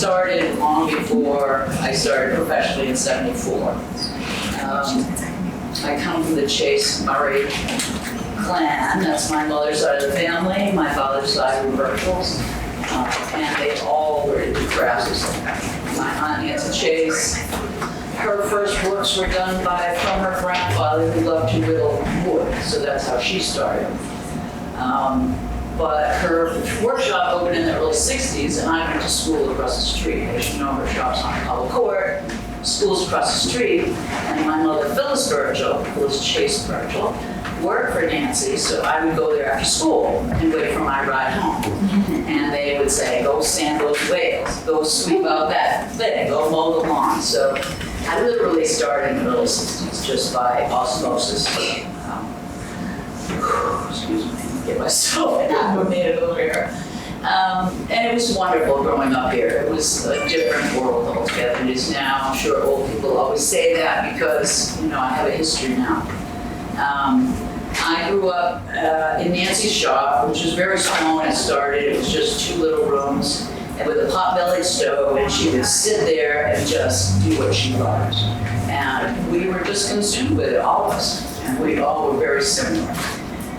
started long before I started professionally in '74. I come from the Chase Murray clan. That's my mother's side of the family. My father's side were Virgils. And they all were into crafts. My aunt Nancy Chase, her first works were done from her grandfather who loved to whittle wood. So that's how she started. But her workshop opened in the early '60s, and I went to school across the street. As you know, her shop's on Public Court, school's across the street, and my mother, Phyllis Chase Virgil, worked for Nancy, so I would go there after school and wait for my ride home. And they would say, go sand those whales, go sweep out that thing, go mow the lawn. So I literally started in the early '60s just by osmosis. Excuse me. Get myself acclimated over here. And it was wonderful growing up here. It was a different world altogether. It is now. I'm sure old people always say that because, I have a history now. I grew up in Nancy's shop, which was very small when it started. It was just 2 little rooms and with a pot-bellied stove, and she would sit there and just do what she loved. And we were just consumed with it, all of us. And we all were very similar.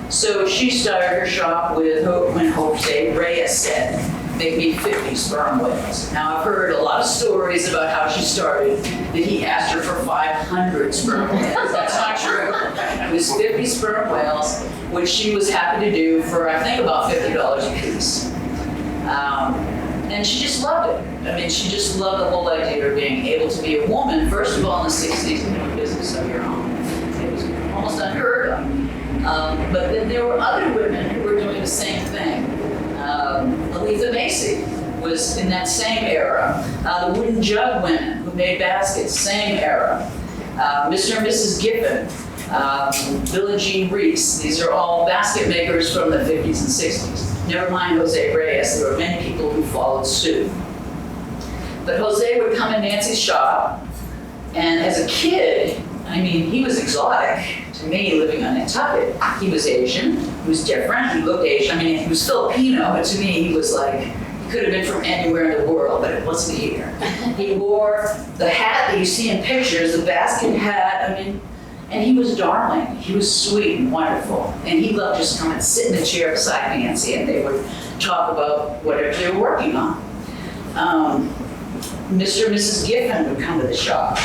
So she started her shop with when Jose Reyes said, make me 50 sperm whales. Now I've heard a lot of stories about how she started, that he asked her for 500 sperm whales. That's not true. It was 50 sperm whales, which she was happy to do for, I think, about $50 a piece. And she just loved it. I mean, she just loved the whole idea of being able to be a woman, first of all, in the '60s, and doing business of your own. It was almost unheard of. But then there were other women who were doing the same thing. Aletha Macy was in that same era. The wooden jug women who made baskets, same era. Mr. and Mrs. Giffen, Bill and Jean Reese. These are all basket makers from the 50s and 60s. Never mind Jose Reyes, there were many people who followed suit. But Jose would come in Nancy's shop, and as a kid, I mean, he was exotic to me living on Nantucket. He was Asian, he was different, he looked Asian. I mean, he was Filipino, but to me, he was like, he could have been from anywhere in the world, but it wasn't here. He wore the hat that you see in pictures, the basket hat, I mean, and he was darling. He was sweet and wonderful. And he loved just come and sit in the chair beside Nancy, and they would talk about whatever they were working on. Mr. and Mrs. Giffen would come to the shop.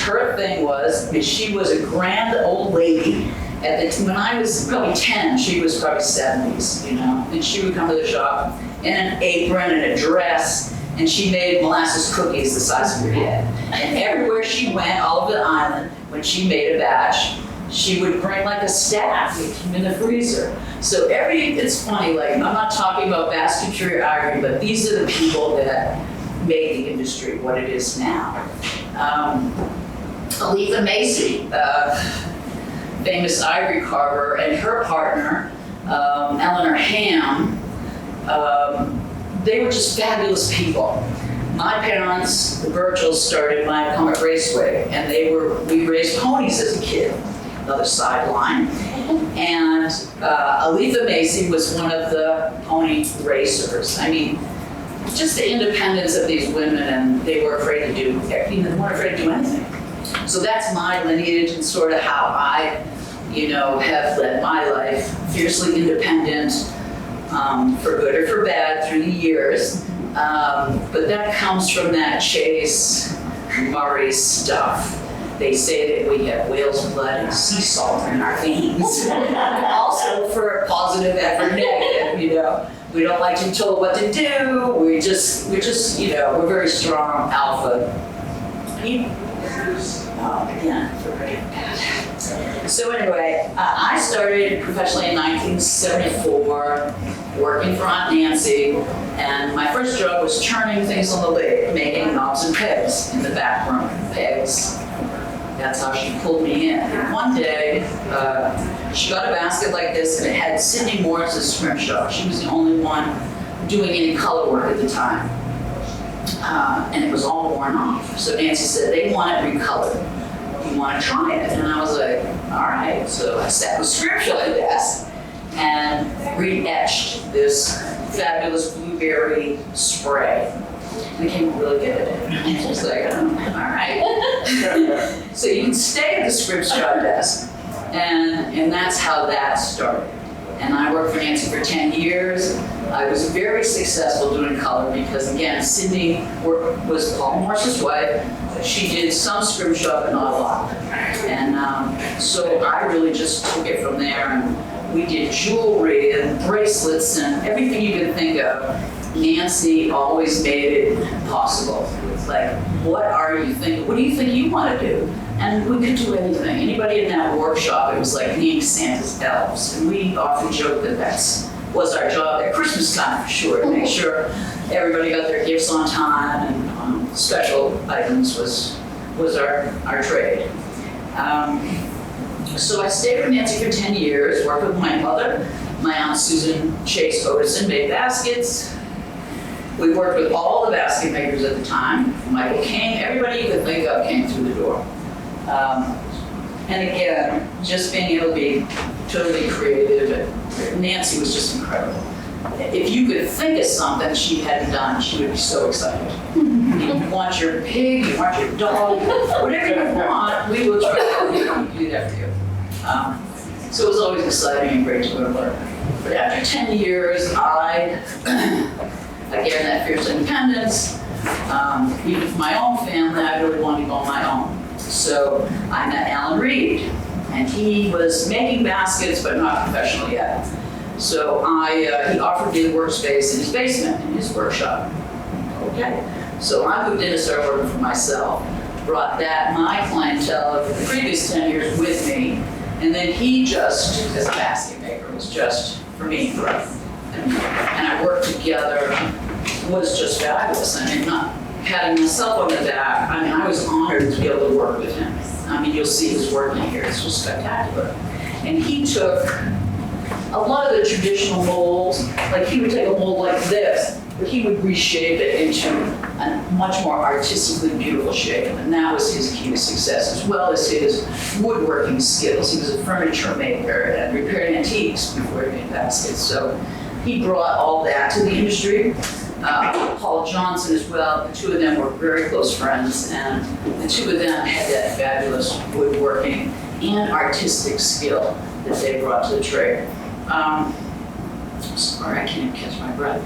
Her thing was, she was a grand old lady. When I was probably 10, she was probably 70s, and she would come to the shop in an apron and a dress, and she made molasses cookies the size of your head. And everywhere she went, all over the island, when she made a batch, she would bring like a stack in the freezer. So it's funny, like, I'm not talking about basketry or ivory, but these are the people that made the industry what it is now. Aletha Macy, famous ivory carver, and her partner, Eleanor Ham, they were just fabulous people. My parents, the Virgils, started my Comet Raceway, and we raced ponies as a kid, another sideline. And Aletha Macy was one of the pony racers. I mean, just the independence of these women, and they weren't afraid to do anything. So that's my lineage and sort of how I, have led my life, fiercely independent, for good or for bad through the years. But that comes from that Chase Murray stuff. They say that we have whale's blood and sea salt in our veins. Also for positive and for negative, We don't like to be told what to do. We're just, we're very strong alpha people. So anyway, I started professionally in 1974, working for Aunt Nancy, and my first job was turning things on the lathe, making knobs and pegs in the back room. Pegs. That's how she pulled me in. And one day, she got a basket like this, and it had Sydney Morris's scrimshaw. She was the only one doing any color work at the time. And it was all worn off. So Nancy said, they want it recolored. You want to try it? And I was like, all right. So I sat with scrimshaw at the desk and re-etched this fabulous blueberry spray. and became really good at it. And I was like, oh, all right. So you can stay at the script shop desk. And that's how that started. And I worked for Nancy for 10 years. I was very successful doing color because, again, Cindy was Paul Morse's wife. She did some script shop, but not a lot. And so I really just took it from there. And we did jewelry and bracelets and everything you could think of. Nancy always made it possible. It's like, what are you thinking? What do you think you want to do? And we could do anything. Anybody in that workshop, it was like being Santa's elves. And we often joke that was our job at Christmas time, for sure, to make sure everybody got their gifts on time, and special items was our trade. So I stayed with Nancy for 10 years, worked with my mother. My Aunt Susan Chase Otison made baskets. We worked with all the basket makers at the time. Michael King, everybody you could think of came through the door. And again, just being able to be totally creative. Nancy was just incredible. If you could think of something she hadn't done, she would be so excited. You want your pig, you want your dog, whatever you want, we will try to do that for you. So it was always exciting and great to go to work. But after 10 years, again, that fierce independence, even for my own family, I really wanted to go on my own. So I met Alan Reed, and he was making baskets, but not professionally yet. So he offered me the workspace in his basement, in his workshop. Okay. So I moved in to start working for myself, brought my clientele of the previous 10 years with me, and then he just, as a basket maker, was just for me forever. And I worked together, was just fabulous. I mean, not patting myself on the back, I mean, I was honored to be able to work with him. I mean, you'll see his work in here, it's just spectacular. And he took a lot of the traditional molds, like he would take a mold like this, but he would reshape it into a much more artistically beautiful shape. And that was his key to success, as well as his woodworking skills. He was a furniture maker and repaired antiques before he made baskets. So he brought all that to the industry. Paul Johnson as well, the two of them were very close friends, and the two of them had that fabulous woodworking and artistic skill that they brought to the trade. Sorry, I can't catch my breath.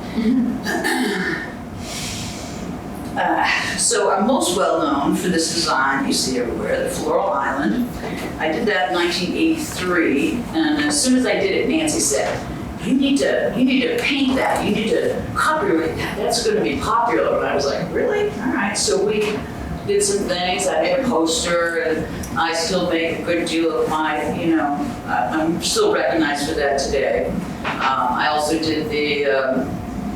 So I'm most well known for this design you see everywhere, the floral island. I did that in 1983, and as soon as I did it, Nancy said, you need to paint that, you need to copyright that, that's going to be popular. And I was like, really? All right. So we did some things. I made a poster, and I still make a good deal of my, I'm still recognized for that today. I also did the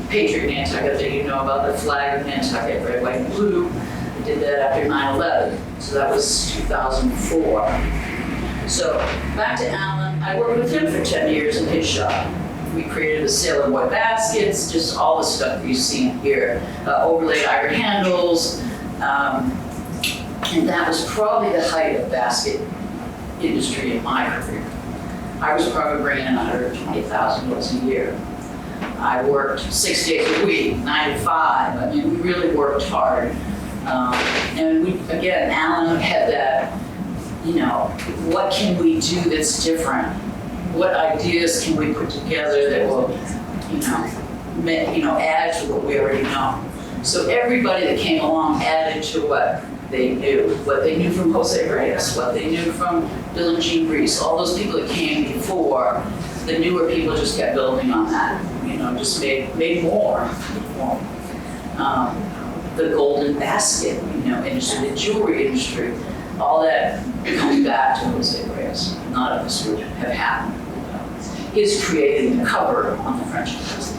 Patriot Nantucket that you know about, the flag of Nantucket, red, white, and blue. I did that after 9/11, so that was 2004. So back to Alan, I worked with him for 10 years in his shop. We created the sailor boy baskets, just all the stuff you see in here, overlaid iron handles, and that was probably the height of basket industry in my career. I was probably bringing in $120,000 a year. I worked 6 days a week, 9 to 5. I mean, we really worked hard. And again, Alan had that, what can we do that's different? What ideas can we put together that will, add to what we already know? So everybody that came along added to what they knew from Jose Reyes, what they knew from Bill and Jean Reese, all those people that came before. The newer people just kept building on that, just made more. The golden basket, industry, the jewelry industry, all that comes back to Jose Reyes. None of this would have happened without his creating the cover on the French press.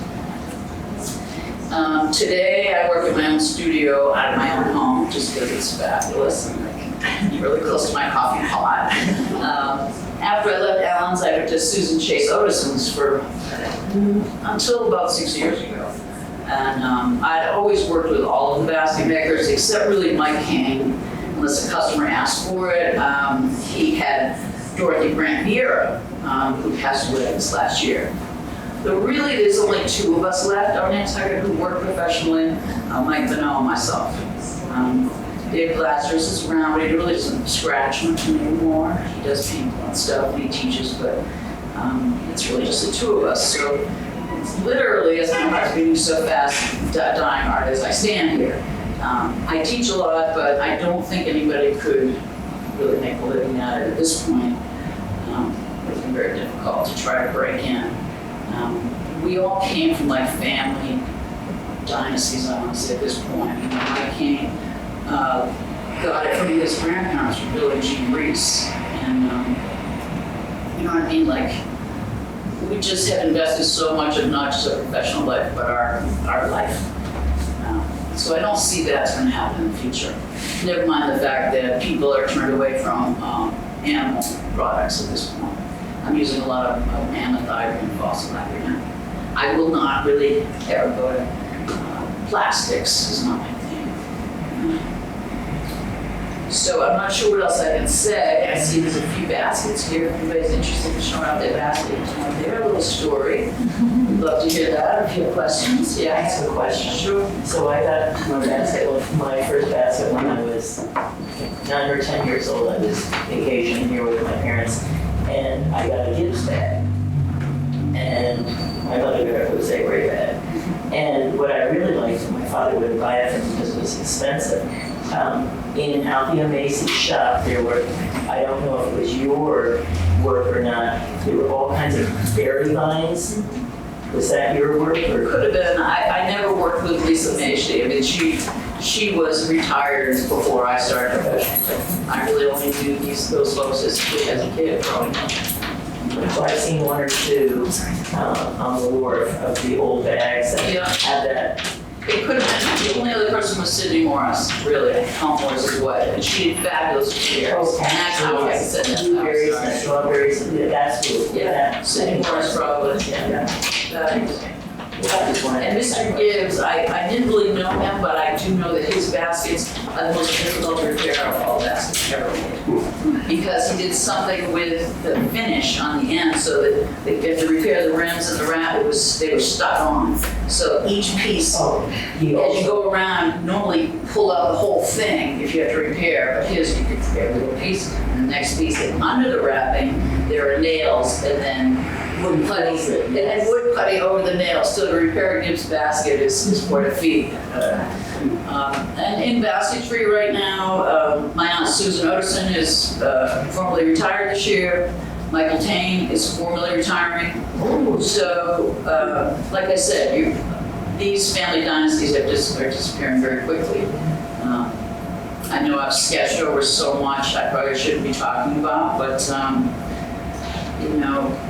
Today, I work in my own studio out of my own home, just because it's fabulous and really close to my coffee pot. After I left Allen's, I went to Susan Chase Otison's until about 6 years ago. And I'd always worked with all of the basket makers, except really Mike King, unless a customer asked for it. He had Dorothy Grant Vieira, who passed away this last year. But really, there's only 2 of us left on Nantucket who work professionally, Mike Bonneau and myself. Dave Lazarus is around, but he really doesn't scratch much anymore. He does paint and stuff, and he teaches, but it's really just the 2 of us. So it's literally, as my heart's beating so fast, dying art as I stand here. I teach a lot, but I don't think anybody could really make a living at it at this point. It's been very difficult to try to break in. We all came from like family dynasties, I want to say at this point. You know, I came, got it from his grandparents, from Bill and Jean Reese. And you know what I mean? Like, we just have invested so much of not just our professional life, but our life. So I don't see that's going to happen in the future. Never mind the fact that people are turned away from animal products at this point. I'm using a lot of mammoth ivory and fossil ivory now. I will not really ever go to plastics, is not my thing. So I'm not sure what else I can say. I see there's a few baskets here. If anybody's interested in showing out their baskets, their little story. We'd love to hear that. If you have questions, yeah. I have a question. Sure. So I got my first basket when I was 9 or 10 years old. I was vacationing here with my parents, and I got a Gibbs bag. And my mother got a Jose Ray bag. And what I really liked, and my father wouldn't buy it for me because it was expensive. In Althea Macy's shop, there were, I don't know if it was your work or not, there were all kinds of berry vines. Was that your work? Or? Could have been. I never worked with Lisa Macy. I mean, she was retired before I started professionally. I really only knew those folks as a kid growing up. So I've seen 1 or 2 on the wharf of the old bags that had that. It could have been. The only other person was Sydney Morris, really. Tom Morris's wife, and she had fabulous beers. Oh, and that's how I said that. Blueberries and strawberries, that's what. Yeah, Sydney Morris probably. Yeah. And Mr. Gibbs, I didn't really know him, but I do know that his baskets are the most difficult to repair of all baskets ever made. Because he did something with the finish on the end so that they had to repair the rims and the wrap, they were stuck on. So each piece, as you go around, normally pull out the whole thing if you have to repair, but his, you could repair a little piece, and the next piece, and under the wrapping, there are nails, and then wood putty, and then wood putty over the nails. So to repair a Gibbs basket is quite a feat. And in basketry right now, my aunt Susan Utterson is formally retired this year. Michael Tane is formally retiring. So, like I said, these family dynasties are disappearing very quickly. I know I've sketched over so much I probably shouldn't be talking about, but you know,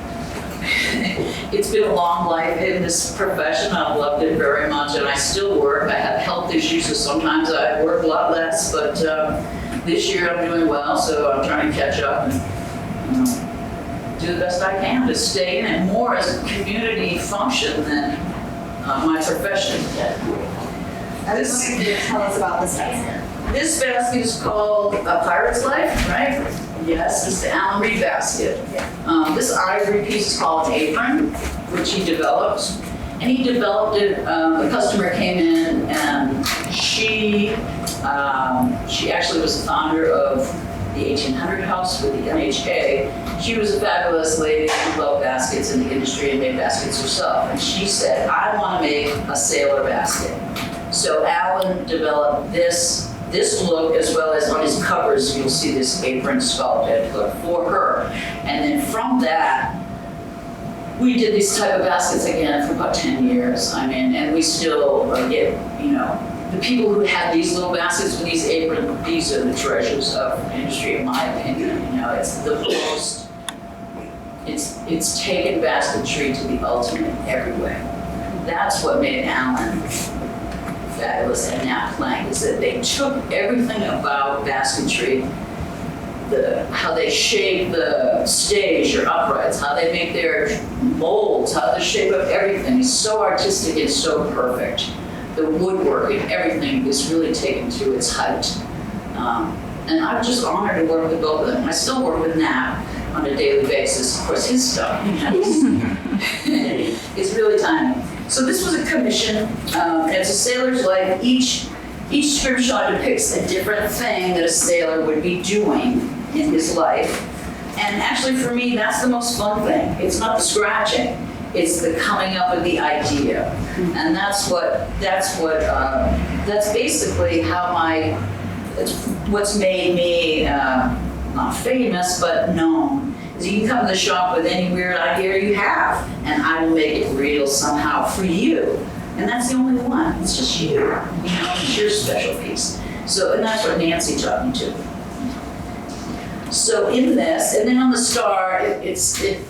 it's been a long life in this profession. I've loved it very much, and I still work. I have health issues, so sometimes I work a lot less, but this year I'm doing well, so I'm trying to catch up and do the best I can to stay in it more as a community function than my profession. I was wondering if you could tell us about this basket. This basket is called A Pirate's Life, right? Yes, it's the Alan Reed basket. This ivory piece is called an apron, which he developed. And he developed it, the customer came in and she actually was the founder of the 1800 House with the NHA. She was a fabulous lady who loved baskets in the industry and made baskets herself. And she said, I want to make a sailor basket. So Alan developed this look, as well as on his covers, you'll see this apron sculpted look for her. And then from that, we did these type of baskets again for about 10 years. I mean, and we still get, you know, the people who have these little baskets with these aprons, these are the treasures of the industry, in my opinion. You know, it's the most, it's taken basketry to the ultimate every way. That's what made Alan fabulous and Nat Plank, is that they took everything about basketry, how they shape the stage or uprights, how they make their molds, how they shape up everything is so artistic and so perfect. The woodwork and everything is really taken to its height. And I'm just honored to work with both of them. I still work with Nat, on a daily basis. Of course, his stuff, it's really tiny. So this was a commission, and it's a sailor's life. Each scrimshaw depicts a different thing that a sailor would be doing in his life. And actually for me, that's the most fun thing. It's not the scratching, it's the coming up with the idea. And that's basically how what's made me, not famous, but known. Is you can come to the shop with any weird idea you have, and I will make it real somehow for you. And that's the only one, it's just you. It's your special piece. So, and that's what Nancy taught me too. So in this, and then on the star, it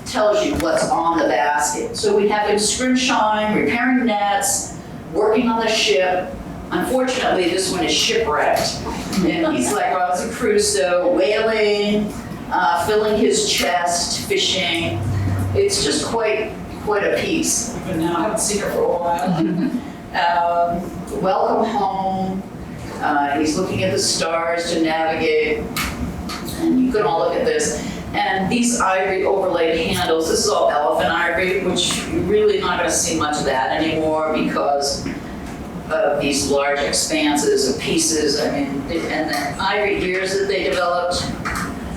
tells you what's on the basket. So we have him scrimshawing, repairing nets, working on the ship. Unfortunately, this one is shipwrecked. And he's like Robinson Crusoe, whaling, filling his chest, fishing. It's just quite a piece. But now I haven't seen her for a while. Welcome home. He's looking at the stars to navigate. And you can all look at this. And these ivory overlaid handles, this is all elephant ivory, which you're really not going to see much of that anymore because of these large expanses of pieces. I mean, and the ivory ears that they developed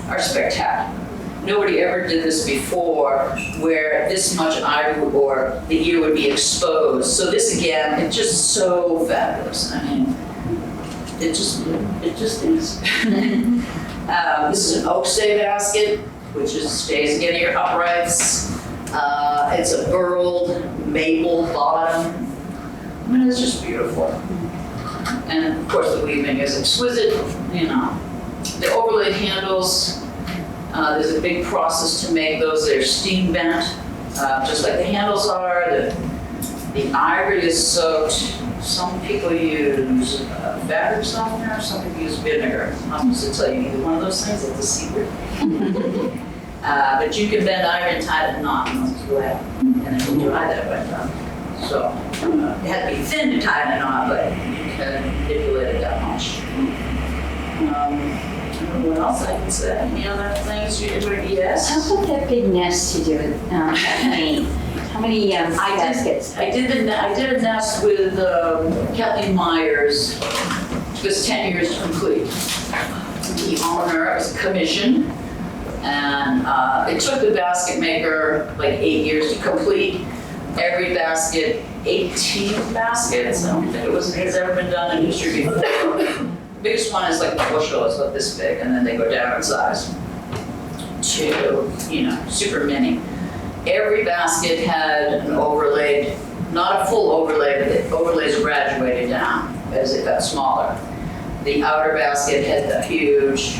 are spectacular. Nobody ever did this before, where this much ivory or the ear would be exposed. So this again, it's just so fabulous. I mean, it just is. This is an oak stay basket, which stays again in your uprights. It's a burled maple bottom. I mean, it's just beautiful. And of course the weaving is exquisite, The overlaid handles, there's a big process to make those. They're steam bent, just like the handles are. The ivory is soaked. Some people use fabric softener, some people use vinegar. I'm supposed to tell you either one of those things, it's a secret. But you can bend ivory and tie it in a knot, and it's wet, and it will dry that way. So it had to be thin to tie in a knot, but you can manipulate it that much. I don't know what else I can say. Any other things you would yes? How about that big nest you do with how many baskets? I did a nest with Kathleen Myers. It was 10 years to complete. The owner, it was a commission, and it took the basket maker like 8 years to complete. Every basket, 18 baskets. I don't think has ever been done in history before. The biggest one is like a bushel, it's about this big, and then they go down in size to, super mini. Every basket had an overlaid, not a full overlay, but the overlays graduated down as it got smaller. The outer basket had a huge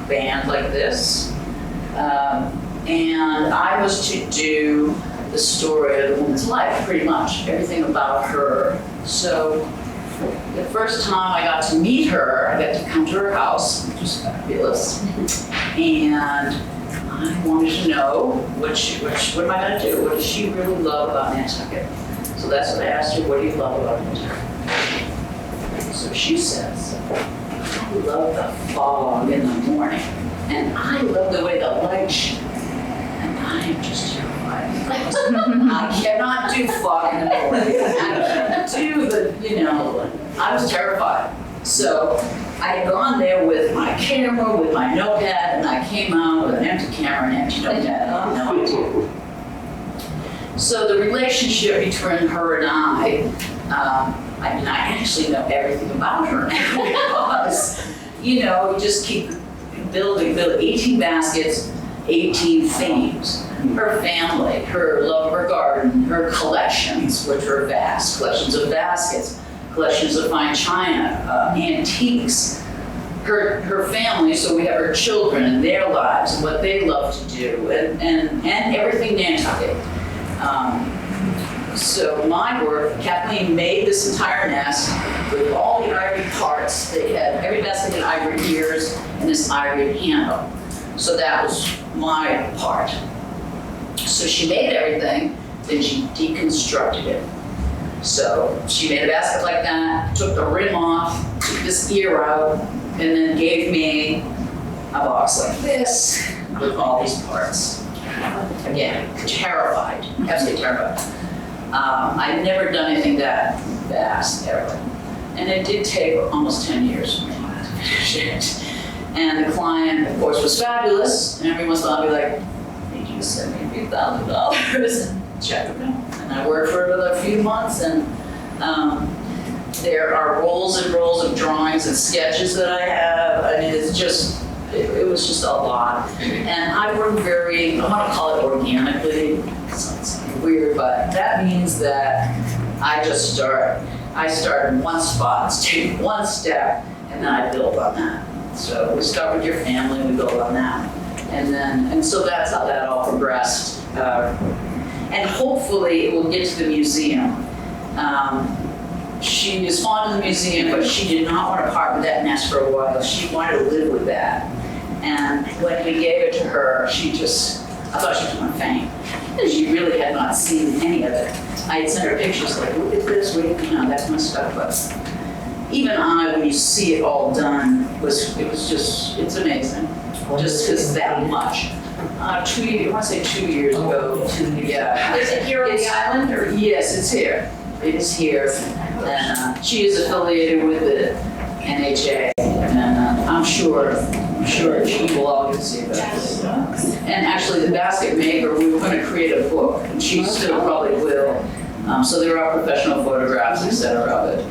band like this. And I was to do the story of the woman's life, pretty much, everything about her. So the first time I got to meet her, I got to come to her house, which was fabulous. And I wanted to know what am I going to do? What does she really love about Nantucket? So that's what I asked her, what do you love about Nantucket? So she says, I love the fog in the morning, and I love the way the Lightship, and I am just terrified. I cannot do fog in the morning. I can't do I was terrified. So I had gone there with my camera, with my notepad, and I came out with an empty camera and an empty notepad. No idea. So the relationship between her and I actually know everything about her because, you just keep building 18 baskets, 18 themes. Her family, her love of her garden, her collections, which are vast, collections of baskets, collections of fine china, antiques, her family, so we have her children and their lives and what they love to do, and everything Nantucket. So my work, Kathleen made this entire nest with all the ivory parts. They had, every basket had ivory ears and this ivory handle. So that was my part. So she made everything, then she deconstructed it. So she made a basket like that, took the rim off, took this ear out, and then gave me a box like this with all these parts. Again, terrified, absolutely terrified. I'd never done anything that fast, ever. And it did take almost 10 years for me to finish it. And the client, of course, was fabulous, and every once in a while I'd be like, "Did you send me $3,000?" And check it out. And I worked for another few months, and there are rolls and rolls of drawings and sketches that I have. I mean, it's just, it was just a lot. And I work very, I want to call it organically. It sounds weird, but that means that I start in one spot, take one step, and then I build on that. So we start with your family, we build on that. And so that's how that all progressed. And hopefully it will get to the museum. She is fond of the museum, but she did not want to part with that nest for a while. She wanted to live with that. And when we gave it to her, I thought she was going to faint. She really had not seen any of it. I had sent her pictures like, look at this, that's my stuff. But even when you see it all done, it's amazing. Just because that much. 2 years, I want to say 2 years ago. Yeah. Is it here on the island, or? Yes, it's here. It is here. And she is affiliated with the NHA. And I'm sure she will all get to see that. And actually, the basket maker, we were going to create a book, and she still probably will. So there are professional photographs, et cetera, of it.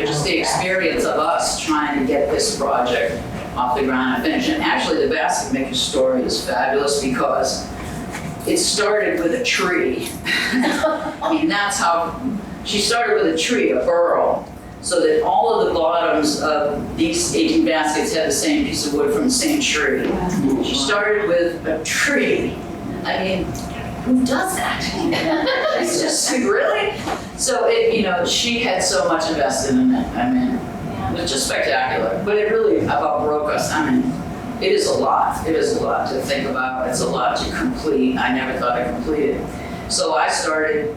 Just the experience of us trying to get this project off the ground and finish. And actually, the basket maker story is fabulous because it started with a tree. I mean, that's how she started with a tree, a burl, so that all of the bottoms of these 18 baskets had the same piece of wood from the same tree. She started with a tree. I mean, who does that? It's just, really? So she had so much invested in it. I mean, it was just spectacular. But it really about broke us. I mean, it is a lot. It is a lot to think about. It's a lot to complete. I never thought I'd complete it. So I started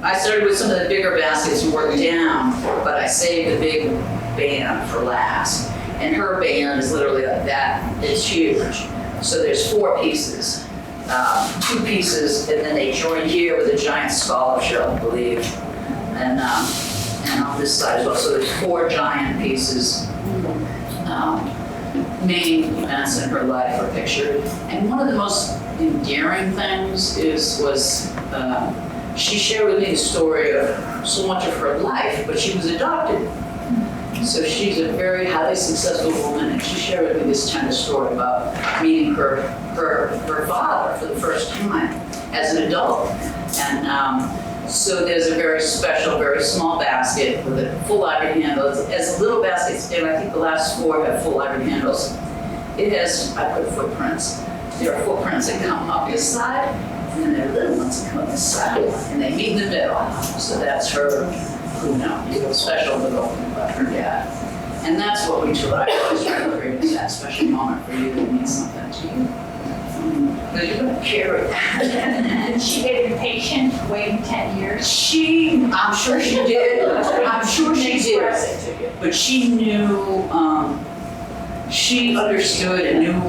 with some of the bigger baskets and worked down, but I saved the big band for last. And her band is literally like that. It's huge. So there's 4 pieces. 2 pieces, and then they join here with a giant scholarship, I believe, and on this side as well. So there's 4 giant pieces. Main events in her life are pictured, and one of the most endearing things was she shared with me the story of so much of her life, but she was adopted. So she's a very highly successful woman, and she shared with me this tender story about meeting her father for the first time as an adult. And so there's a very special, very small basket with a full ivory handle. As little baskets do, I think the last 4 have full ivory handles. It has, I put footprints. There are footprints that come up this side, and then there are little ones that come up this side, and they meet in the middle. So that's her, special little about her dad. And that's what we tried. I was trying to create that special moment for you that means something to you. Because you're going to carry that. And she get impatient waiting 10 years? I'm sure she did. I'm sure she did. But she knew, she understood and knew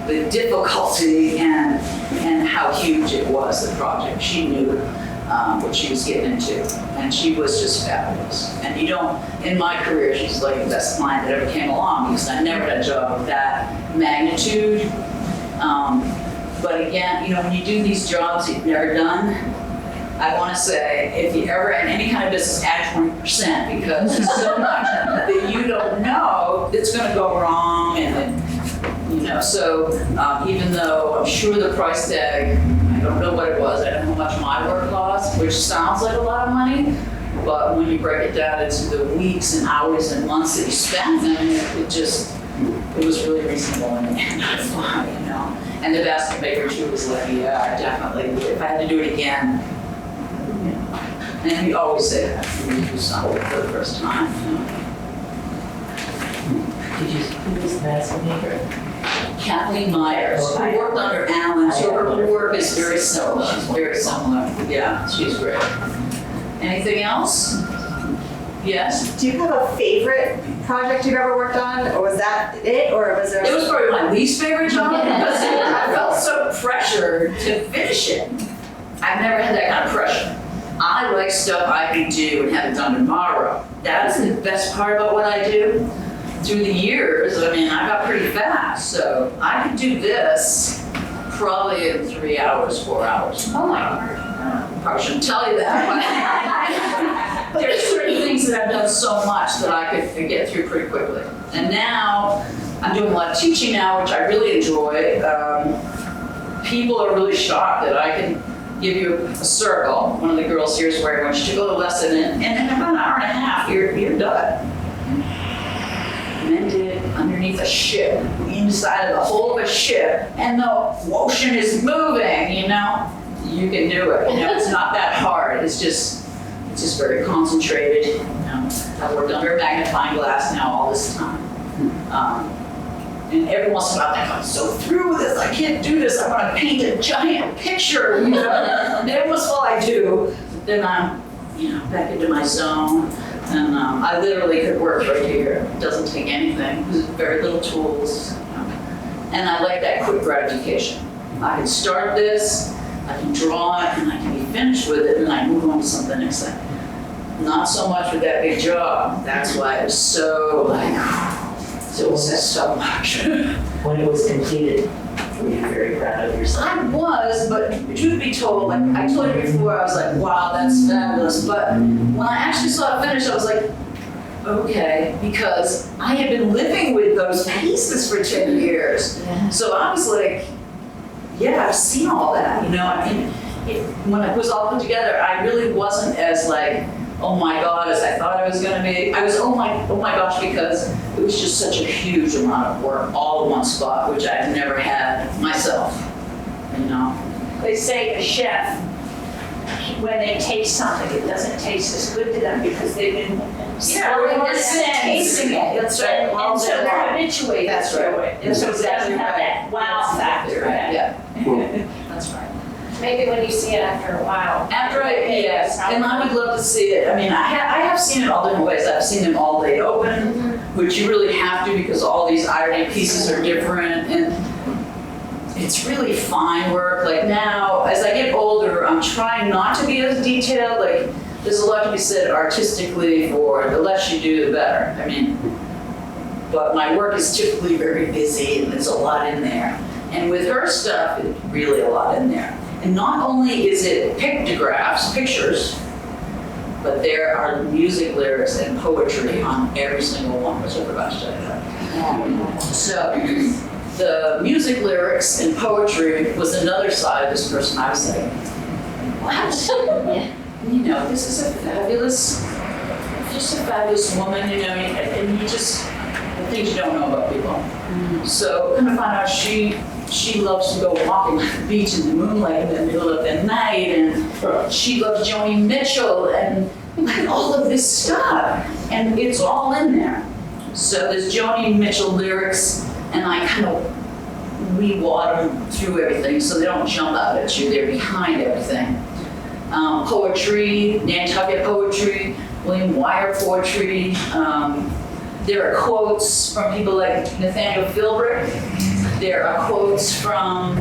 the difficulty and how huge it was, the project. She knew what she was getting into, and she was just fabulous. And in my career, she's like the best client that ever came along, because I never had a job of that magnitude. But again, when you do these jobs you've never done, I want to say, if you ever in any kind of business, add 20%, because there's so much that you don't know that's going to go wrong, and so even though I'm sure the price tag, I don't know what it was, I don't know how much my work cost, which sounds like a lot of money, but when you break it down into the weeks and hours and months that you spend, I mean, it was really reasonable in the end. And the basket maker too was like, yeah, definitely, if I had to do it again, and we always say that when we do something for the first time. Did you see this basket maker? Kathleen Myers, who worked under Alan, so her work is very similar. She's very similar. Yeah, she's great. Anything else? Yes. Do you have a favorite project you've ever worked on, or was that it, or was there? It was probably my least favorite job because I felt so pressured to finish it. I've never had that kind of pressure. I like stuff I can do and have it done tomorrow. That's the best part about what I do. Through the years, I mean, I got pretty fast, so I could do this probably in 3 hours, 4 hours. Oh my God. Probably shouldn't tell you that, but there are certain things that I've done so much that I could get through pretty quickly. And now, I'm doing a lot of teaching now, which I really enjoy. People are really shocked that I can give you a circle. One of the girls here swear when she took a lesson, and in about an hour and a half, you're done. Mended underneath a ship, inside of the hull of a ship, and the ocean is moving, you know? You can do it. You know, it's not that hard. It's just very concentrated. You know, I've worked under a magnifying glass now all this time. And every once in a while, I'm so through with this. I can't do this. I want to paint a giant picture. You know? And every once in a while I do. Then I'm, back into my zone. And I literally could work right here. It doesn't take anything. There's very little tools. And I like that quick gratification. I can start this, I can draw it, and I can be finished with it, and I move on to something exciting. Not so much with that big job. That's why it was so so much. When it was completed, were you very proud of yourself? I was, but truth be told, like I told you before, I was like, wow, that's fabulous. But when I actually saw it finished, I was like, okay, because I had been living with those pieces for 10 years. Yeah. So I was like, yeah, I've seen all that, I mean, when it was all put together, I really wasn't as like, oh my God, as I thought I was gonna be. I was, oh my gosh, because it was just such a huge amount of work all in one spot, which I've never had myself, They say a chef, when they taste something, it doesn't taste as good to them because they've been smelling we're the scent, tasting it. That's right. and so they're habituated That's to right. it. And so it doesn't Exactly have right. that wow factor. Right, yeah. That's right. Maybe when you see it after a while. Yes, and I would love to see it. I mean, I have seen it all different ways. I've seen them all laid open, which you really have to because all these ironing pieces are different, and it's really fine work. Like now, as I get older, I'm trying not to be as detailed. Like there's a lot to be said artistically for the less you do, the better. I mean, but my work is typically very busy, and there's a lot in there. And with her stuff, it's really a lot in there. And not only is it pictographs, pictures, but there are music, lyrics, and poetry on every single one, which I forgot to tell you that. So the music, lyrics, and poetry was another side of this person. I was like, what? This is a fabulous woman, and you just, the things you don't know about people. So kind of find out she loves to go walking on the beach in the moonlight in the middle of the night, and she loves Joni Mitchell and like all of this stuff, and it's all in there. So there's Joni Mitchell lyrics, and I kind of re-water them through everything so they don't jump out at you, they're behind everything. Poetry, Nantucket poetry, William Wire poetry. There are quotes from people like Nathaniel Philbrick. There are quotes from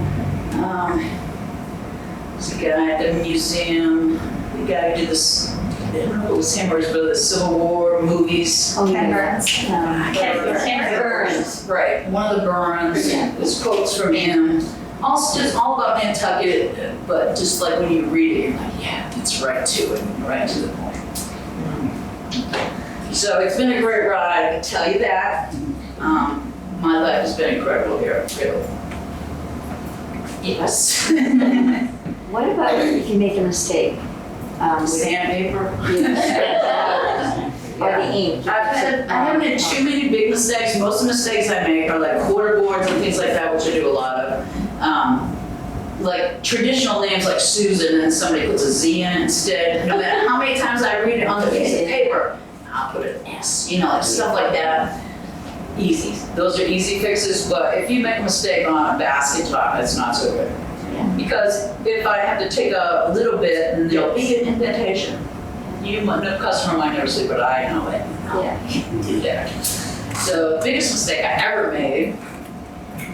there's a guy at the museum, the guy who did this, I don't know if it was him or his brother, the Civil War movies. Oh, Ken yeah. Burns. Ken Burns. Right, one of the Burns, there's quotes from him. Also just all about Nantucket, but just like when you read it, you're like, yeah, that's right to it, right to the point. So it's been a great ride, I can tell you that. My life has been incredible here, really. Yes. What about if you make a mistake? With Sandpaper. or the ink? I haven't had too many big mistakes. Most of the mistakes I make are like quarter boards and things like that, which I do a lot of. Like traditional names like Susan, and somebody puts a Z in it instead. No matter how many times I read it on the piece of paper, I'll put an S, like stuff like that. Easy. Those are easy fixes, but if you make a mistake on a basket top, it's not so good. Yeah. Because if I have to take a little bit, then there'll be an indentation. no customer might never say, but I know it. Yeah. You can do that. So the biggest mistake I ever made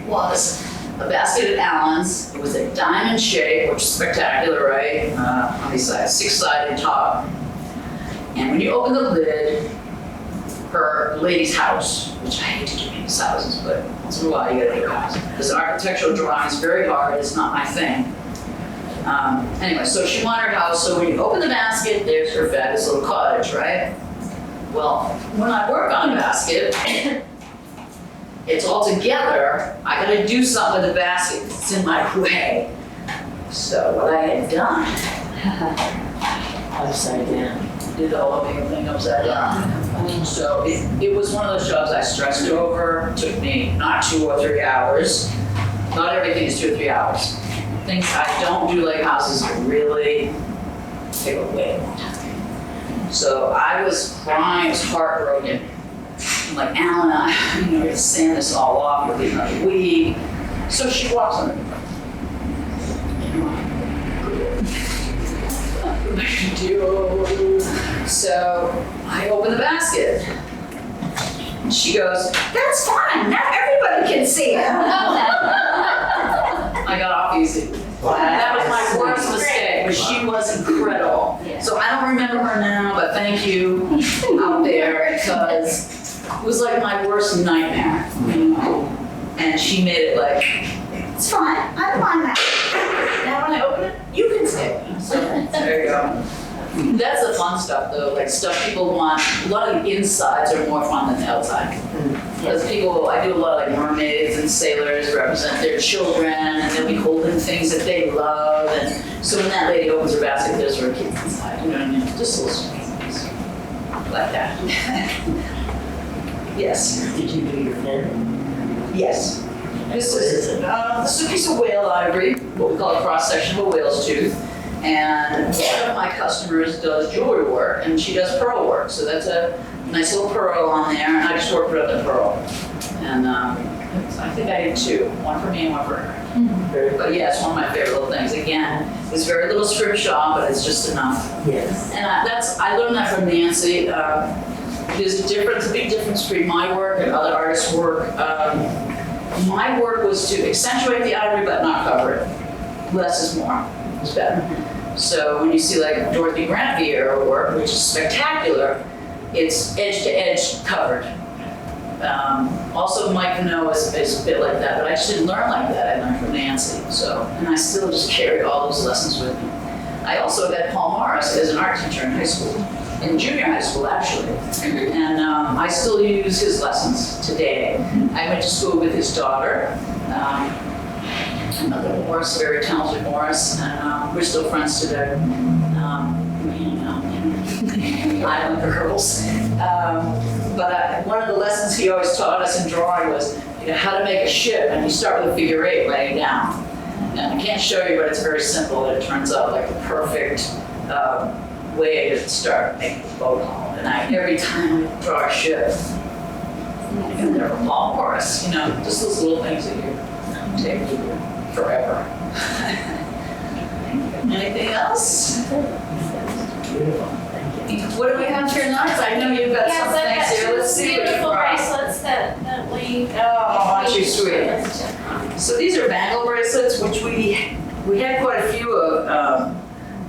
was a basket at Allen's. It was a diamond shape, which is spectacular, right? On these sides, 6-sided top. And when you open the lid, her lady's house, which I hate to do people's houses, but once in a while you gotta do a house. Because architectural drawing is very hard, it's not my thing. Anyway, so she wanted her house, so when you open the basket, there's her fabulous little cottage, right? Well, when I work on a basket, it's all together, I gotta do something with the basket, 'cause it's in my way. So what I had done, Upside down. did the whole thing upside down. So it was one of those jobs I stressed over, took me not 2 or 3 hours. Not everything is 2 or 3 hours. Things I don't do like houses really take a way long time. So I was crying, I was heartbroken. I'm like, Alan, you're gonna sand this all off, it'll be another week. So she walks on me. So I open the basket. And she goes, that's fine, now everybody can see it. I got off easy. That was my worst mistake, but she was incredible. Yeah. So I don't remember her now, but thank you out there, because it was like my worst nightmare, you know? And she made it like, it's fine, I don't mind that. Now when I open it, you can see it. So there you go. That's the fun stuff though, like stuff people want. A lot of the insides are more fun than the outside. Because I do a lot of like mermaids and sailors represent their children, and they'll be holding things that they love. And so when that lady opens her basket, there's her kids inside, you know what I mean? Just little sweet things like that. Yes. Did you do your fin? Yes. This What is is it? this is a piece of whale ivory, what we call a cross section of a whale's tooth. And one of my customers does jewelry work, and she does pearl work. So that's a nice little pearl on there, and I just worked with the pearl. And I think I did 2, one for me and one for her. But yeah, it's one of my favorite little things. Again, it's very little strip shop, but it's just enough. Yes. And I learned that from Nancy. There's a big difference between my work and other artists' work. My work was to accentuate the ivory but not cover it. Less is more. It's better. So when you see like Dorothy Grant-Viera work, which is spectacular, it's edge to edge covered. Also Mike Minow is a bit like that, but I just didn't learn like that. I learned from Nancy. So, and I still just carry all those lessons with me. I also had Paul Morris as an art teacher in high school, in junior high school actually. And I still use his lessons today. I went to school with his daughter. Another Morris, very talented Morris, and we're still friends today. Island girls. But one of the lessons he always taught us in drawing was, how to make a ship, and you start with a figure 8 laying down. And I can't show you, but it's very simple. It turns out like the perfect way to start making a boat hull. And every time I draw a ship, and they're from Paul Morris, just those little things that you take with you forever. Anything else? Beautiful. Thank you. What do we have here next? I know you've got Yes, some I've things here. got Let's two see what you beautiful brought. bracelets that we. Oh, aren't you sweet? So these are bangle bracelets, which we had quite a few of,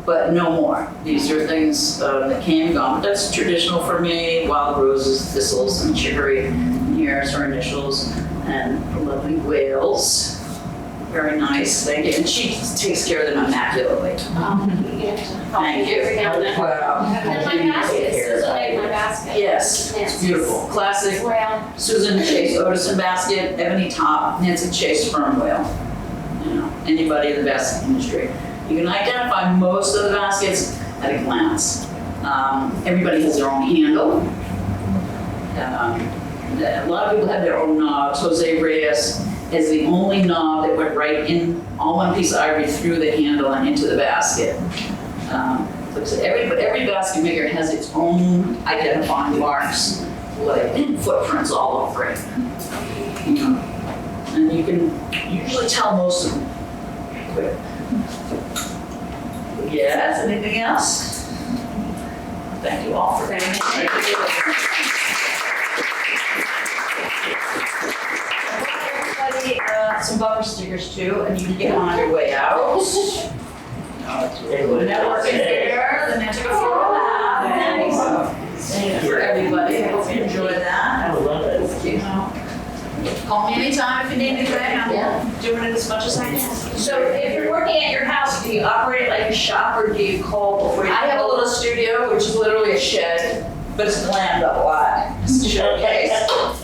but no more. These are things that came and gone. But that's traditional for me. Wild roses, thistles, and chicory. Here's our initials, and lovely whales. Very nice, thank you. And she takes care of them immaculately. Thank you. Wow. And my basket, Susan made my basket. Yes, it's beautiful. Classic Well, Susan Chase Otterson basket, ebony top, Nancy Chase firm whale. Anybody in the basket industry. You can identify most of the baskets at a glance. Everybody has their own handle. A lot of people have their own knobs. Jose Reyes is the only knob that went right in, all one piece of ivory through the handle and into the basket. Every basket maker has its own identifying marks, like footprints all over it. And you can usually tell most of them quick. Yes, anything else? thank you all for being here. Everybody, some bumper stickers too, and you can get them on your way out. Networking fair, the Nantucket Floral Lab. Thank For you. everybody, I hope you enjoy that. I love it. You know, call me anytime if you need anything, I'm doing it as much as I can. So if you're working at your house, do you operate like a shop or do you call before you? I have a little studio, which is literally a shed, but it's glammed up a lot. It's a showcase.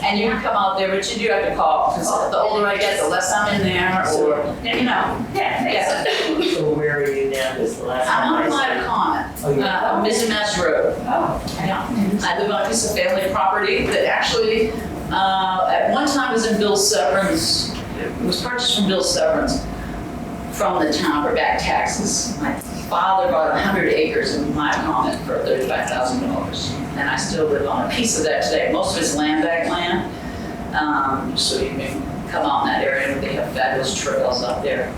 And you can come out there, but you do have to call, because the older I get, the less I'm in there, or, you know. Yeah, makes sense. So where are you now? This is the last I'm time on I Live saw Comet, you. Oh, yeah. Mizzen Mass Road. Oh, Yeah. I live on a piece of family property that actually, at one time was in Bill Severin's, it was purchased from Bill Severin's from the town for back taxes. My father bought 100 acres in my Comet for $35,000. And I still live on a piece of that today. Most of it's land back land. So you can come out in that area. They have fabulous trails out there.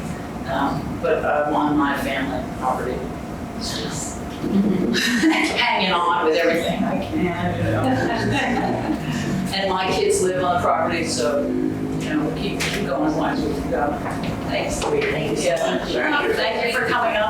But I'm on my family property. It's just hanging on with everything I can, you know. And my kids live on the property, so, you know, we'll keep going as long as we can go. Thanks. Thank you so Yeah, much. thank you for coming on.